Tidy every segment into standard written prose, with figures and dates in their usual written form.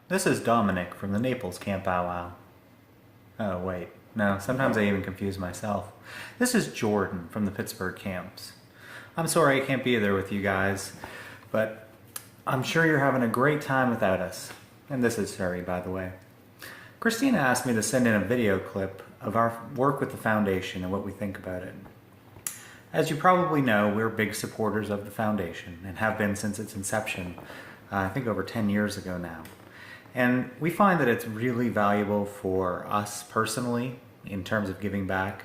This is Dominic from the Naples Camp Bow Wow. Oh wait, no, sometimes I even confuse myself. This is Jordan from the Pittsburgh camps. I'm sorry I can't be there with you guys, but I'm sure you're having a great time without us. And this is Surrey, by the way. Christina asked me to send in a video clip of our work with the foundation and what we think about it. As you probably know, we're big supporters of the foundation and have been since its inception, I think over 10 years ago now. And we find that it's really valuable for us personally in terms of giving back,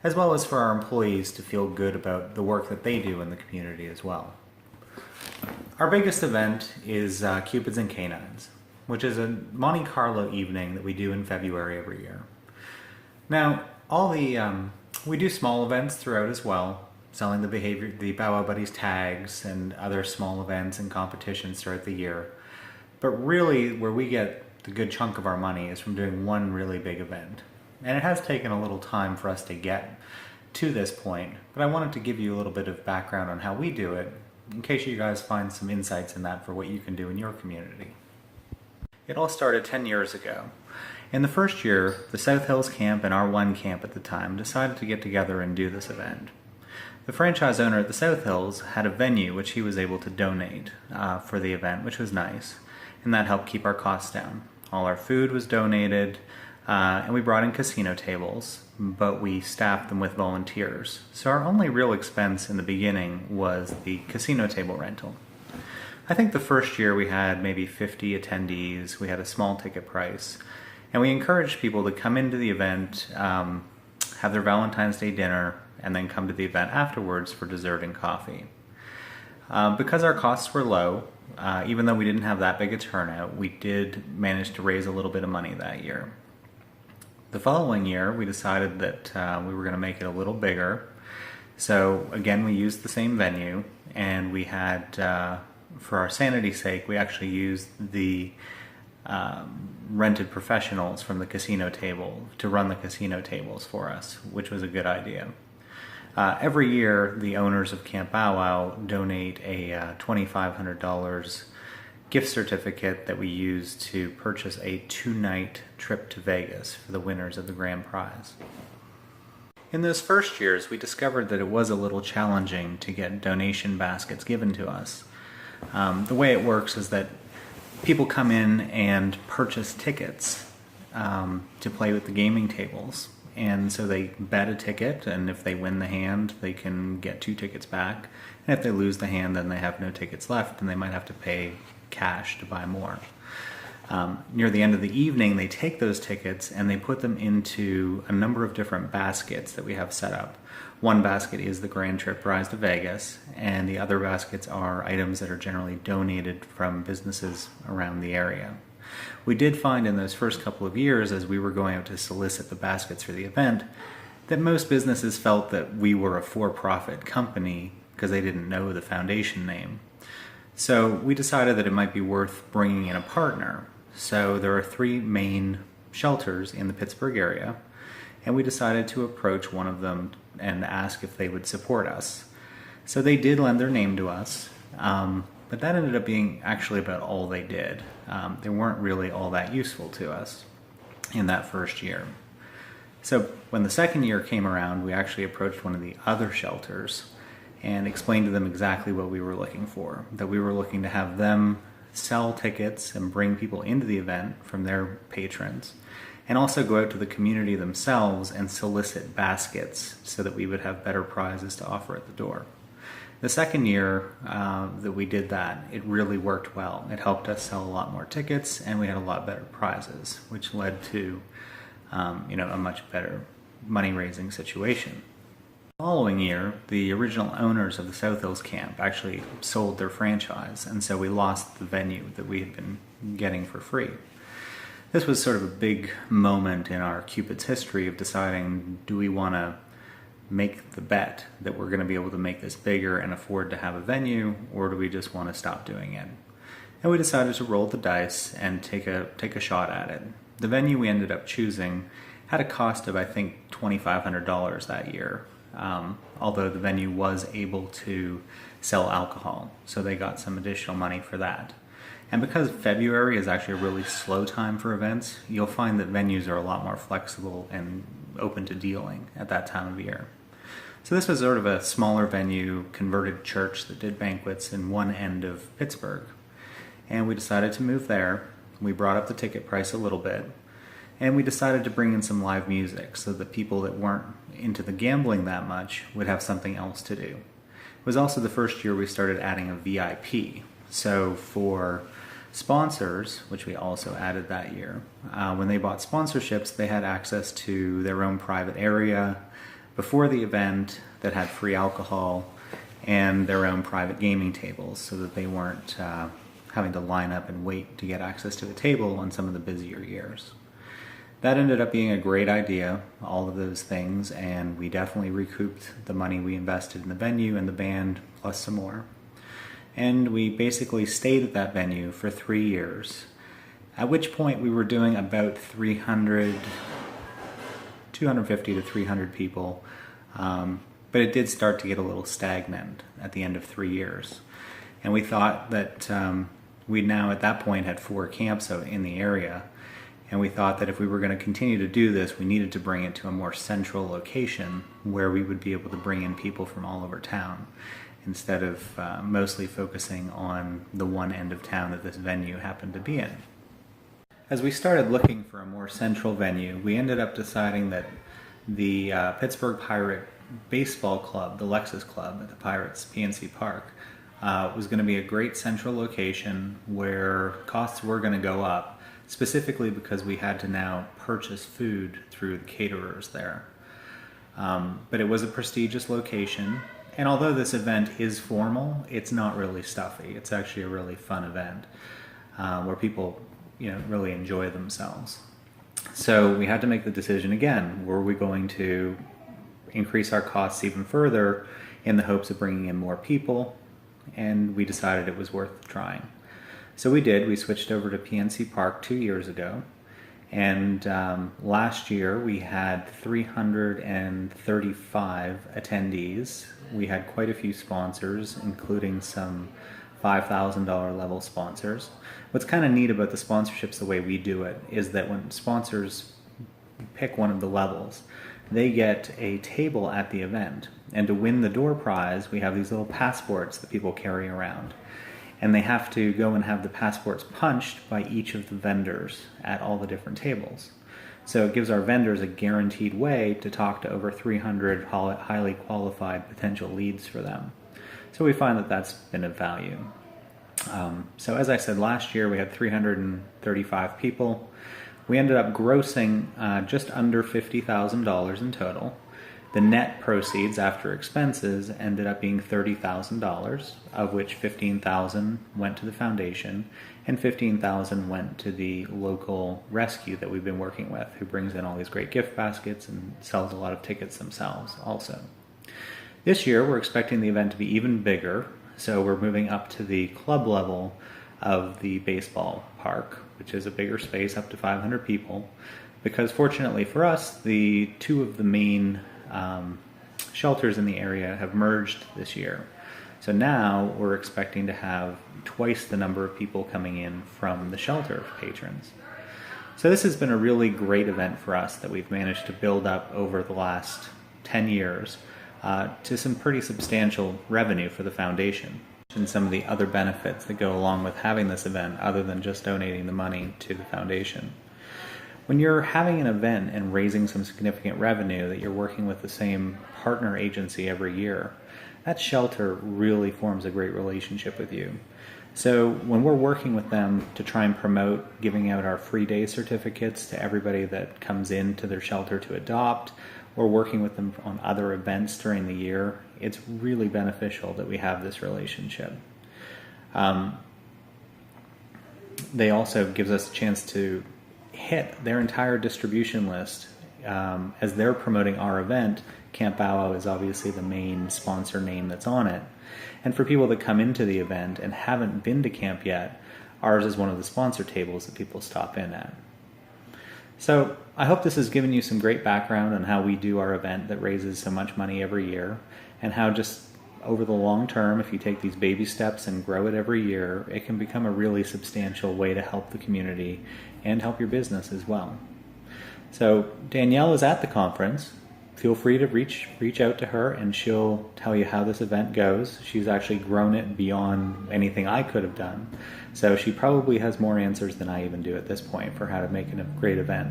as well as for our employees to feel good about the work that they do in the community as well. Our biggest event is Cupids and Canines, which is a Monte Carlo evening that we do in February every year. Now, we do small events throughout as well, selling the Bow Wow Buddies tags and other small events and competitions throughout the year. But really, where we get the good chunk of our money is from doing one really big event. And it has taken a little time for us to get to this point, but I wanted to give you a little bit of background on how we do it, in case you guys find some insights in that for what you can do in your community. It all started 10 years ago. In the first year, the South Hills Camp and our one camp at the time decided to get together and do this event. The franchise owner at the South Hills had a venue which he was able to donate for the event, which was nice. And that helped keep our costs down. All our food was donated, and we brought in casino tables, but we staffed them with volunteers. So our only real expense in the beginning was the casino table rental. I think the first year we had maybe 50 attendees, we had a small ticket price, and we encouraged people to come into the event, have their Valentine's Day dinner, and then come to the event afterwards for dessert and coffee. Because our costs were low, even though we didn't have that big a turnout, we did manage to raise a little bit of money that year. The following year, we decided that we were going to make it a little bigger. So again, we used the same venue, and we had, for our sanity's sake, we actually used the rented professionals from the casino table to run the casino tables for us, which was a good idea. Every year, the owners of Camp Bow Wow donate a $2,500 gift certificate that we use to purchase a 2-night trip to Vegas for the winners of the grand prize. In those first years, we discovered that it was a little challenging to get donation baskets given to us. The way it works is that people come in and purchase tickets to play with the gaming tables. And so they bet a ticket, and if they win the hand, they can get 2 tickets back. And if they lose the hand, then they have no tickets left, and they might have to pay cash to buy more. Near the end of the evening, they take those tickets and they put them into a number of different baskets that we have set up. One basket is the grand trip prize to Vegas, and the other baskets are items that are generally donated from businesses around the area. We did find in those first couple of years, as we were going out to solicit the baskets for the event, that most businesses felt that we were a for-profit company because they didn't know the foundation name. So we decided that it might be worth bringing in a partner. So there are 3 main shelters in the Pittsburgh area, and we decided to approach one of them and ask if they would support us. So they did lend their name to us. But that ended up being actually about all they did. They weren't really all that useful to us in that first year. So when the second year came around, we actually approached one of the other shelters and explained to them exactly what we were looking for. That we were looking to have them sell tickets and bring people into the event from their patrons, and also go out to the community themselves and solicit baskets so that we would have better prizes to offer at the door. The second year that we did that, it really worked well. It helped us sell a lot more tickets, and we had a lot better prizes, which led to a much better money-raising situation. The following year, the original owners of the South Hills Camp actually sold their franchise, and so we lost the venue that we had been getting for free. This was sort of a big moment in our Cupid's history of deciding, do we want to make the bet that we're going to be able to make this bigger and afford to have a venue, or do we just want to stop doing it? And we decided to roll the dice and take a shot at it. The venue we ended up choosing had a cost of, I think, $2,500 that year, although the venue was able to sell alcohol, so they got some additional money for that. And because February is actually a really slow time for events, you'll find that venues are a lot more flexible and open to dealing at that time of year. So this was sort of a smaller venue, converted church that did banquets in one end of Pittsburgh. And we decided to move there. We brought up the ticket price a little bit. And we decided to bring in some live music so that people that weren't into the gambling that much would have something else to do. It was also the first year we started adding a VIP. So for sponsors, which we also added that year, when they bought sponsorships, they had access to their own private area before the event that had free alcohol and their own private gaming tables so that they weren't having to line up and wait to get access to a table on some of the busier years. That ended up being a great idea, all of those things, and we definitely recouped the money we invested in the venue and the band, plus some more. And we basically stayed at that venue for 3 years, at which point we were doing about 250 to 300 people, but it did start to get a little stagnant at the end of 3 years. And we thought that we now at that point had 4 camps in the area, and we thought that if we were going to continue to do this, we needed to bring it to a more central location where we would be able to bring in people from all over town, instead of mostly focusing on the one end of town that this venue happened to be in. As we started looking for a more central venue, we ended up deciding that the Pittsburgh Pirate Baseball Club, the Lexus Club at the Pirates PNC Park, was going to be a great central location where costs were going to go up, specifically because we had to now purchase food through the caterers there. But it was a prestigious location. And although this event is formal, it's not really stuffy. It's actually a really fun event where people, really enjoy themselves. So we had to make the decision again. Were we going to increase our costs even further in the hopes of bringing in more people? And we decided it was worth trying. So we did. We switched over to PNC Park 2 years ago. And last year we had 335 attendees. We had quite a few sponsors, including some $5,000 level sponsors. What's kind of neat about the sponsorships, the way we do it, is that when sponsors pick one of the levels, they get a table at the event. And to win the door prize, we have these little passports that people carry around. And they have to go and have the passports punched by each of the vendors at all the different tables. So it gives our vendors a guaranteed way to talk to over 300 highly qualified potential leads for them. So we find that that's been of value. So as I said, last year we had 335 people. We ended up grossing just under $50,000 in total. The net proceeds after expenses ended up being $30,000, of which $15,000 went to the foundation and $15,000 went to the local rescue that we've been working with, who brings in all these great gift baskets and sells a lot of tickets themselves also. This year we're expecting the event to be even bigger, so we're moving up to the club level of the baseball park, which is a bigger space, up to 500 people, because fortunately for us, the two of the main shelters in the area have merged this year. So now we're expecting to have twice the number of people coming in from the shelter patrons. So this has been a really great event for us that we've managed to build up over the last 10 years to some pretty substantial revenue for the foundation, and some of the other benefits that go along with having this event other than just donating the money to the foundation. When you're having an event and raising some significant revenue that you're working with the same partner agency every year, that shelter really forms a great relationship with you. So when we're working with them to try and promote giving out our free day certificates to everybody that comes into their shelter to adopt, or working with them on other events during the year, it's really beneficial that we have this relationship. They also gives us a chance to hit their entire distribution list. As they're promoting our event, Camp Bow Wow is obviously the main sponsor name that's on it. And for people that come into the event and haven't been to camp yet, ours is one of the sponsor tables that people stop in at. So I hope this has given you some great background on how we do our event that raises so much money every year, and how just over the long term, if you take these baby steps and grow it every year, it can become a really substantial way to help the community and help your business as well. So Danielle is at the conference. Feel free to reach out to her, and she'll tell you how this event goes. She's actually grown it beyond anything I could have done. So she probably has more answers than I even do at this point for how to make it a great event.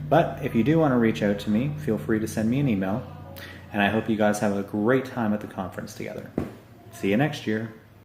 But if you do want to reach out to me, feel free to send me an email. And I hope you guys have a great time at the conference together. See you next year.